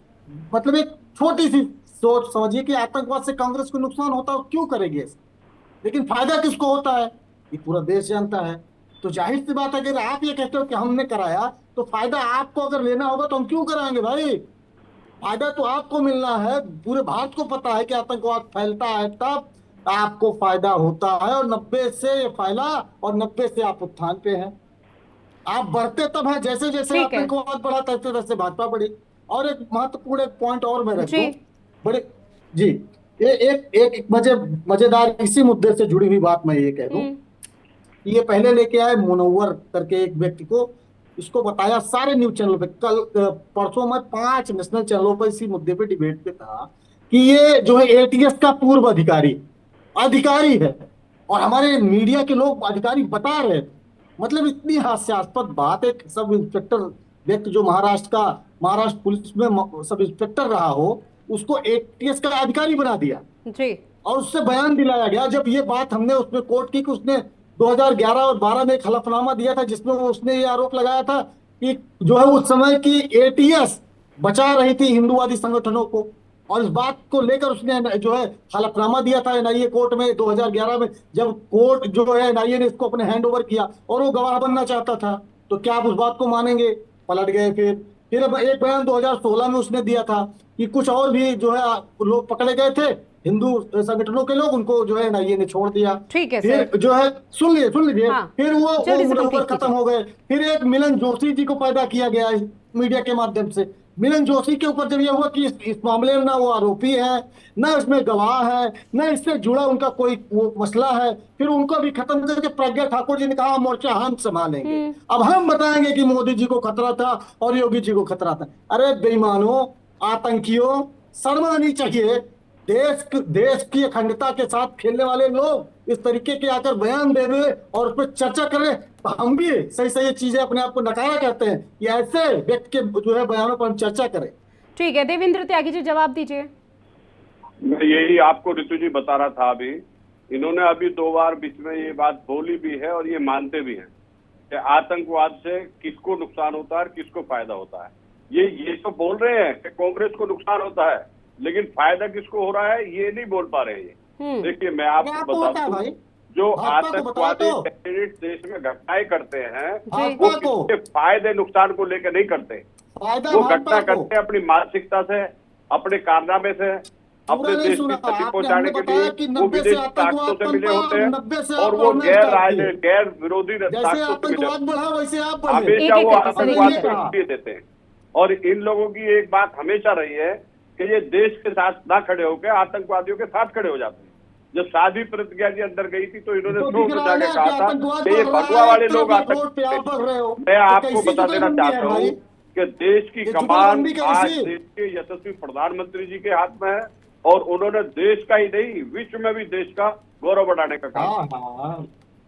मतलब एक छोटी सी सोच समझिए कि आतंकवाद से कांग्रेस को नुकसान होता है, क्यों करेगी ऐसा? लेकिन फायदा किसको होता है ये पूरा देश जानता है। तो जाहिर सी बात है कि अगर आप ये कहते हो कि हमने कराया, तो फायदा आपको अगर लेना होगा तो हम क्यों कराएंगे भाई? फायदा तो आपको मिलना है। पूरे भारत को पता है कि आतंकवाद फैलता है, तब आपको फायदा होता है। और 90 से ये फैला, और 90 से आप उत्थान पे हैं। आप बढ़ते तब है, जैसे जैसे ठीक है आतंकवाद बढ़ा तैसे तैसे भाजपा बढ़ी। और एक महत्वपूर्ण एक पॉइंट और मैं रख जी। दूं, बड़े जी, एक मजेदार इसी मुद्दे से जुड़ी हुई बात मैं ये कह दूं। ये पहले लेके आए मुनव्वर करके एक व्यक्ति को, इसको बताया सारे न्यूज चैनल पे। कल परसों में 5 नेशनल चैनलों पर इसी मुद्दे पे डिबेट पे था कि ये जो है एटीएस का पूर्व अधिकारी है, और हमारे मीडिया के लोग अधिकारी बता रहे थे। मतलब इतनी हास्यास्पद बात, एक सब इंस्पेक्टर व्यक्ति जो महाराष्ट्र पुलिस में सब इंस्पेक्टर रहा हो, उसको एटीएस का अधिकारी बना दिया जी। और उससे बयान दिलाया गया। जब ये बात हमने उसमें कोर्ट की कि उसने 2011 और 12 में एक हलफनामा दिया था जिसमें उसने ये आरोप लगाया था कि जो है उस समय की एटीएस बचा रही थी हिंदूवादी संगठनों को, और इस बात को लेकर उसने जो है हलफनामा दिया था एनआईए कोर्ट में 2011 में, जब कोर्ट जो है एनआईए ने इसको अपने हैंड ओवर किया और वो गवाह बनना चाहता था। तो क्या आप उस बात को मानेंगे? पलट गए। फिर अब एक बयान 2016 में उसने दिया था कि कुछ और भी जो है लोग पकड़े गए थे हिंदू संगठनों के लोग, उनको जो है एनआईए ने छोड़ दिया। ठीक है फिर सर। जो है सुन लीजिए हाँ, फिर वो जल्दी से मुनव्वर complete खत्म कीजिए। हो गए। फिर एक मिलन जोशी जी को पैदा किया गया इस मीडिया के माध्यम से। मिलन जोशी के ऊपर जब ये हुआ कि इस मामले में ना वो आरोपी है, ना इसमें गवाह है, ना इससे जुड़ा उनका कोई वो मसला है, फिर उनको भी खत्म करके प्रज्ञा ठाकुर जी ने कहा मोर्चा हम संभालेंगे, अब हम बताएंगे कि मोदी जी को खतरा था और योगी जी को खतरा था। अरे बेईमानों, आतंकियों, शर्म आनी चाहिए। देश की अखंडता के साथ खेलने वाले लोग इस तरीके के आकर बयान दे रहे और उस पर चर्चा करें, तो हम भी सही सही चीजें अपने आप को नकारा कहते हैं कि ऐसे व्यक्ति के जो है बयानों पर हम चर्चा करें। ठीक है देवेंद्र त्यागी जी, जवाब दीजिए। मैं यही आपको ऋतु जी बता रहा था। अभी इन्होंने अभी 2 बार बीच में ये बात बोली भी है और ये मानते भी हैं कि आतंकवाद से किसको नुकसान होता है और किसको फायदा होता है। ये तो बोल रहे हैं कि कांग्रेस को नुकसान होता है, लेकिन फायदा किसको हो रहा है ये नहीं बोल पा रहे हैं। देखिए मैं आपको बता दूं, जो आतंकवादी टेररिस्ट देश में घटनाएं करते हैं वो किसके फायदे नुकसान को लेकर नहीं करते। वो घटना करते हैं अपनी मानसिकता से, अपने कारनामे से, अपने देश की क्षति पहुंचाने के लिए। वो विदेशी ताकतों से मिले होते हैं और वो गैर विरोधी ताकतों से मिले होते हैं। हमेशा वो आतंकवाद को इसलिए देते हैं। और इन लोगों की एक बात हमेशा रही है कि ये देश के साथ ना खड़े होकर आतंकवादियों के साथ खड़े हो जाते हैं। जब साध्वी प्रज्ञा जी अंदर गई थी तो इन्होंने शोर मचा के कहा था कि ये भगवा वाले लोग आतंक। मैं आपको बता देना चाहता हूँ कि देश की कमान आज देश के यशस्वी प्रधानमंत्री जी के हाथ में है, और उन्होंने देश का ही नहीं विश्व में भी देश का गौरव बढ़ाने का काम किया।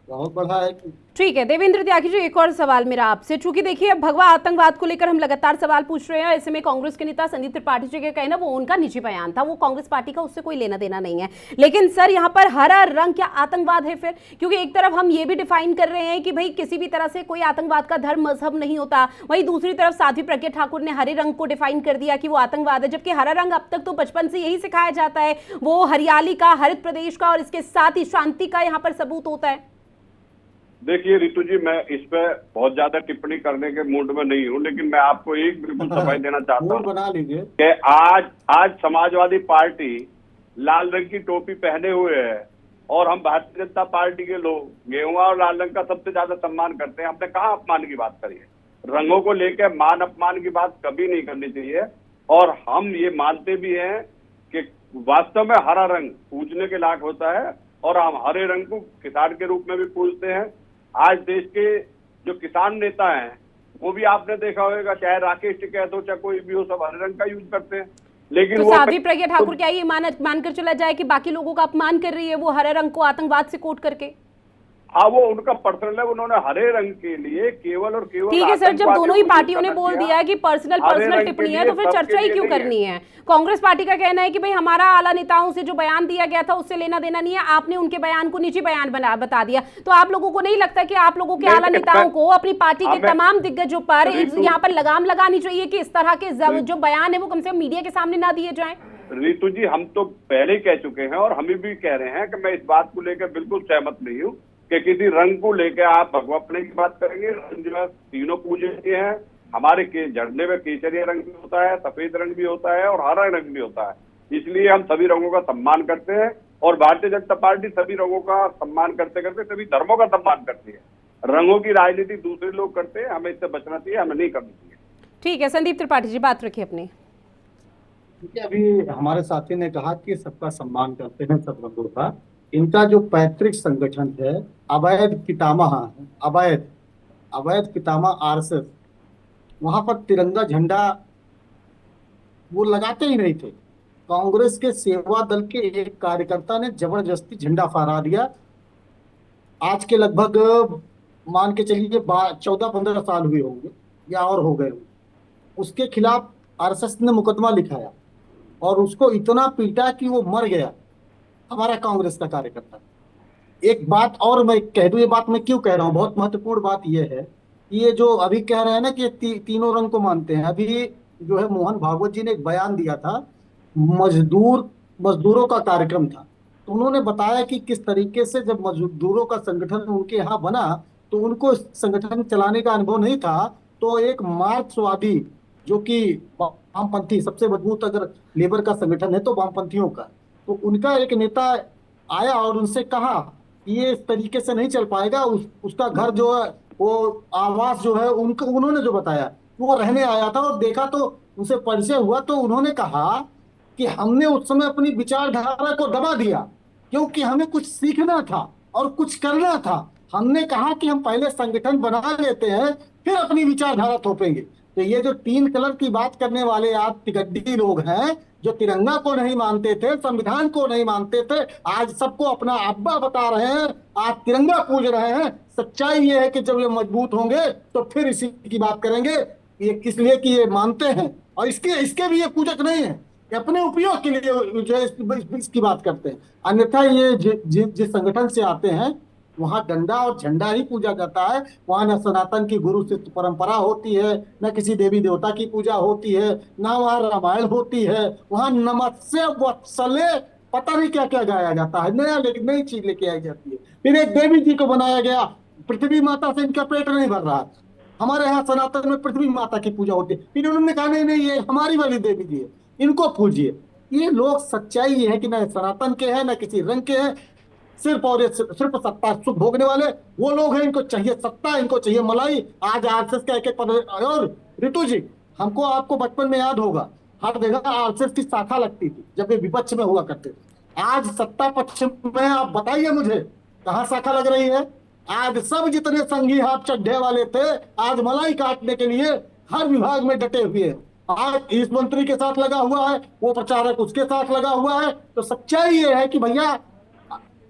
बहुत बड़ा है। ठीक है देवेंद्र त्यागी जी, एक और सवाल मेरा आपसे, चूंकि देखिए अब भगवा आतंकवाद को लेकर हम लगातार सवाल पूछ रहे हैं। ऐसे में कांग्रेस के नेता संदीप त्रिपाठी जी के कहना वो उनका निजी बयान था, वो कांग्रेस पार्टी का उससे कोई लेना देना नहीं है। लेकिन सर यहाँ पर हरा रंग क्या आतंकवाद है फिर? क्योंकि एक तरफ हम ये भी डिफाइन कर रहे हैं कि भाई किसी भी तरह से कोई आतंकवाद का धर्म मजहब नहीं होता, वहीं दूसरी तरफ साध्वी प्रज्ञा ठाकुर ने हरे रंग को डिफाइन कर दिया कि वो आतंकवाद है। जबकि हरा रंग अब तक तो बचपन से यही सिखाया जाता है, वो हरियाली का, हरित प्रदेश का और इसके साथ ही शांति का यहाँ पर सबूत होता है। देखिए ऋतु जी, मैं इस पे बहुत ज्यादा टिप्पणी करने के मूड में नहीं हूं, लेकिन मैं आपको एक बिल्कुल सफाई देना चाहता हूं बना लीजिए कि आज समाजवादी पार्टी लाल रंग की टोपी पहने हुए है और हम भारतीय जनता पार्टी के लोग गेहुआ और लाल रंग का सबसे ज्यादा सम्मान करते हैं। हमने कहाँ अपमान की बात करी है? रंगों को लेकर मान अपमान की बात कभी नहीं करनी चाहिए। और हम ये मानते भी हैं कि वास्तव में हरा रंग पूजने के लायक होता है और हम हरे रंग को किसान के रूप में भी पूजते हैं। आज देश के जो किसान नेता हैं वो भी आपने देखा होगा, चाहे राकेश टिकैत हो चाहे कोई भी हो, सब हरे रंग का यूज करते हैं। लेकिन तो वो साध्वी प्रज्ञा ठाकुर क्या ये मानकर चला जाए कि बाकी लोगों का अपमान कर रही है वो हरे रंग को आतंकवाद से कोट करके? हाँ, वो उनका पर्सनल है, उन्होंने हरे रंग के लिए केवल और केवल। ठीक है सर, जब दोनों ही पार्टियों ने बोल दिया है कि पर्सनल टिप्पणी है, तो फिर चर्चा ही क्यों करनी है? कांग्रेस पार्टी का कहना है कि भाई हमारा आला नेताओं से जो बयान दिया गया था उससे लेना देना नहीं है, आपने उनके बयान को निजी बयान बता दिया। तो आप लोगों को नहीं लगता कि आप लोगों के आला नेताओं को अपनी पार्टी के तमाम दिग्गजों पर यहाँ पर लगाम लगानी चाहिए कि इस तरह के जो बयान है वो कम से कम मीडिया के सामने ना दिए जाए? रितु जी, हम तो पहले ही कह चुके हैं और हम भी कह रहे हैं कि मैं इस बात को लेकर बिल्कुल सहमत नहीं हूँ कि किसी रंग को लेकर आप भगवापने की बात करेंगे। रंग जो है तीनों पूजनीय हैं। हमारे के झंडे में केसरिया रंग भी होता है, सफेद रंग भी होता है और हरा रंग भी होता है। इसलिए हम सभी रंगों का सम्मान करते हैं और भारतीय जनता पार्टी सभी रंगों का सम्मान करते करते सभी धर्मों का सम्मान करती है। रंगों की राजनीति दूसरे लोग करते हैं, हमें इससे बचना चाहिए, हमें नहीं करनी चाहिए। ठीक है, संदीप त्रिपाठी जी बात रखिए अपनी। अभी हमारे साथी ने कहा कि सबका सम्मान करते हैं सब रंगों का। इनका जो पैतृक संगठन है अवैध पितामह है, अवैध पितामह आरएसएस, वहां पर तिरंगा झंडा वो लगाते ही नहीं थे। कांग्रेस के सेवा दल के एक कार्यकर्ता ने जबरदस्ती झंडा फहरा दिया। आज के लगभग मान के चलिए 14-15 साल हुए होंगे या और हो गए होंगे, उसके खिलाफ आरएसएस ने मुकदमा लिखाया और उसको इतना पीटा कि वो मर गया, हमारा कांग्रेस का कार्यकर्ता। एक बात और मैं कह दूं, ये बात मैं क्यों कह रहा हूँ, बहुत महत्वपूर्ण बात ये है कि ये जो अभी कह रहे हैं ना कि तीनों रंग को मानते हैं, अभी जो है मोहन भागवत जी ने एक बयान दिया था, मजदूरों का कार्यक्रम था, तो उन्होंने बताया कि किस तरीके से जब मजदूरों का संगठन उनके यहाँ बना तो उनको संगठन चलाने का अनुभव नहीं था, तो एक मार्क्सवादी जो कि वामपंथी, सबसे मजबूत अगर लेबर का संगठन है तो वामपंथियों का, तो उनका एक नेता आया और उनसे कहा कि ये इस तरीके से नहीं चल पाएगा। उसका घर जो है वो आवास जो है उनको उन्होंने जो बताया वो रहने आया था और देखा तो उनसे परिचय हुआ, तो उन्होंने कहा कि हमने उस समय अपनी विचारधारा को दबा दिया क्योंकि हमें कुछ सीखना था और कुछ करना था। हमने कहा कि हम पहले संगठन बना लेते हैं फिर अपनी विचारधारा थोपेंगे। तो ये जो 3 कलर की बात करने वाले आप तिगड्डी लोग हैं जो तिरंगा को नहीं मानते थे, संविधान को नहीं मानते थे, आज सबको अपना अब्बा बता रहे हैं, आज तिरंगा पूज रहे हैं। सच्चाई ये है कि जब ये मजबूत होंगे तो फिर इसी की बात करेंगे, ये किस लिए कि ये मानते हैं और इसके भी ये पूजक नहीं है, अपने उपयोग के लिए जो है इसकी बात करते हैं। अन्यथा ये जिस संगठन से आते हैं वहां डंडा और झंडा ही पूजा जाता है। वहां न सनातन की गुरु शिष्य परंपरा होती है, न किसी देवी देवता की पूजा होती है, न वहां रामायण होती है। वहां नमस्ते वत्सले पता नहीं क्या क्या गाया जाता है, नई चीज लेके आई जाती है। फिर एक देवी जी को बनाया गया, पृथ्वी माता से इनका पेट नहीं भर रहा। हमारे यहाँ सनातन में पृथ्वी माता की पूजा होती है, फिर उन्होंने कहा नहीं ये हमारी वाली देवी जी है, इनको पूजिए। ये लोग, सच्चाई ये है कि न सनातन के हैं न किसी रंग के हैं, सिर्फ और सिर्फ सत्ता सुख भोगने वाले वो लोग हैं। इनको चाहिए सत्ता, इनको चाहिए मलाई। आज आरएसएस का एक पद। और ऋतु जी, हमको आपको बचपन में याद होगा हर जगह आरएसएस की शाखा लगती थी जब ये विपक्ष में हुआ करते थे। आज सत्ता पक्ष में आप बताइए मुझे कहाँ शाखा लग रही है? आज सब जितने संघी हाथ चड्ढे वाले थे आज मलाई काटने के लिए हर विभाग में डटे हुए हैं। आज इस मंत्री के साथ लगा हुआ है, वो प्रचारक उसके साथ लगा हुआ है। तो सच्चाई ये है कि भैया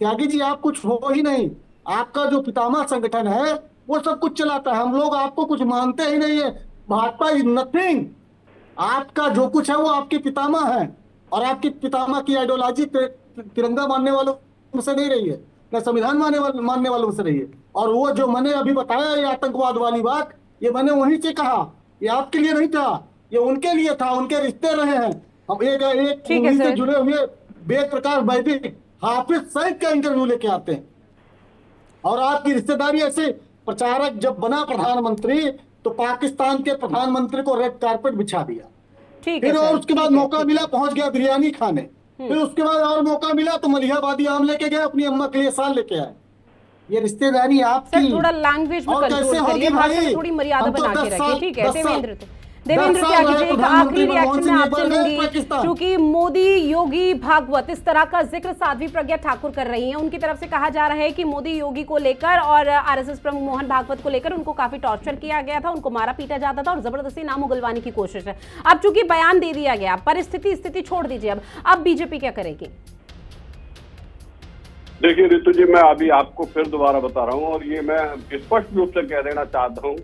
त्यागी जी, आप कुछ हो ही नहीं। आपका जो पितामह संगठन है वो सब कुछ चलाता है, हम लोग आपको कुछ मानते ही नहीं है। Bhajpa is nothing. आपका जो कुछ है वो आपके पितामह है और आपकी पितामह की आइडियोलॉजी तिरंगा मानने वालों से नहीं रही है, न संविधान मानने वालों से रही है। और वो जो मैंने अभी बताया ये आतंकवाद वाली बात, ये मैंने वहीं से कहा, ये आपके लिए नहीं था, ये उनके लिए था, उनके रिश्ते रहे हैं। हम एक से जुड़े हुए वेद प्रकाश वैदिक हाफिज सईद का इंटरव्यू लेके आते हैं और आपकी रिश्तेदारी ऐसे। प्रचारक जब बना प्रधानमंत्री तो पाकिस्तान के प्रधानमंत्री को रेड कारपेट बिछा दिया, फिर और उसके बाद मौका मिला पहुंच गया बिरयानी खाने, फिर उसके बाद और मौका मिला तो मलिहाबादी आम लेके गए, अपनी अम्मा के लिए साल लेके आए। ये रिश्तेदारी सर आपकी थोड़ा लैंग्वेज में और कैसे कंट्रोल करिए, होगी भाषा में भाई? थोड़ी मर्यादा हम तो बना के 10 रखिए, साल- ठीक है। 10 साल- देवेंद्र 10 क्या साल कीजिए, रहे एक प्रधानमंत्री आखिरी रिएक्शन मनमोहन में सिंह आपसे जी पर गए लूंगी, पाकिस्तान। क्योंकि मोदी योगी भागवत इस तरह का जिक्र साध्वी प्रज्ञा ठाकुर कर रही हैं। उनकी तरफ से कहा जा रहा है कि मोदी योगी को लेकर और आरएसएस प्रमुख मोहन भागवत को लेकर उनको काफी टॉर्चर किया गया था, उनको मारा पीटा जाता था और जबरदस्ती नाम उगलवाने की कोशिश है। अब चूंकि बयान दे दिया गया, परिस्थिति स्थिति छोड़ दीजिए, अब बीजेपी क्या करेगी? देखिए ऋतु जी, मैं अभी आपको फिर दोबारा बता रहा हूँ और ये मैं स्पष्ट रूप से कह देना चाहता हूँ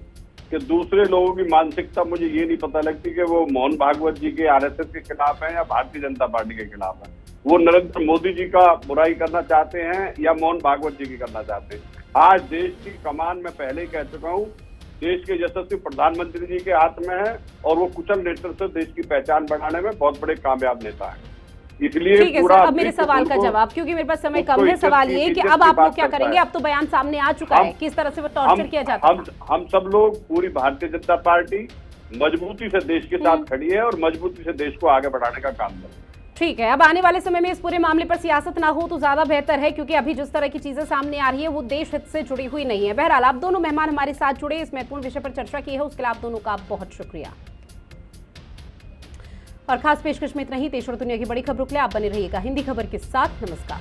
कि दूसरे लोगों की मानसिकता मुझे ये नहीं पता लगती कि वो मोहन भागवत जी के आरएसएस के खिलाफ है या भारतीय जनता पार्टी के खिलाफ है। वो नरेंद्र मोदी जी का बुराई करना चाहते हैं या मोहन भागवत जी की करना चाहते हैं। आज देश की कमान मैं पहले ही कह चुका हूँ, देश के यशस्वी प्रधानमंत्री जी के हाथ में है और वो कुशल नेतृत्व से देश की पहचान बढ़ाने में बहुत बड़े कामयाब नेता है। इसलिए ठीक है सर, अब मेरे सवाल का जवाब, क्योंकि मेरे पास समय कम है, सवाल ये कि अब आप लोग क्या करेंगे? अब तो बयान सामने आ चुका है, किस तरह से वो टॉर्चर किया जाता है? हम सब लोग, पूरी भारतीय जनता पार्टी मजबूती से देश के साथ खड़ी है और मजबूती से देश को आगे बढ़ाने का काम कर रही है। ठीक है, अब आने वाले समय में इस पूरे मामले पर सियासत ना हो तो ज्यादा बेहतर है, क्योंकि अभी जिस तरह की चीजें सामने आ रही है वो देश हित से जुड़ी हुई नहीं है। बहरहाल आप दोनों मेहमान हमारे साथ जुड़े, इस महत्वपूर्ण विषय पर चर्चा की है, उसके लिए आप दोनों का बहुत शुक्रिया। और खास पेशकश में इतना ही। देश और दुनिया की बड़ी खबरों के लिए आप बने रहिएगा हिंदी खबर के साथ। नमस्कार।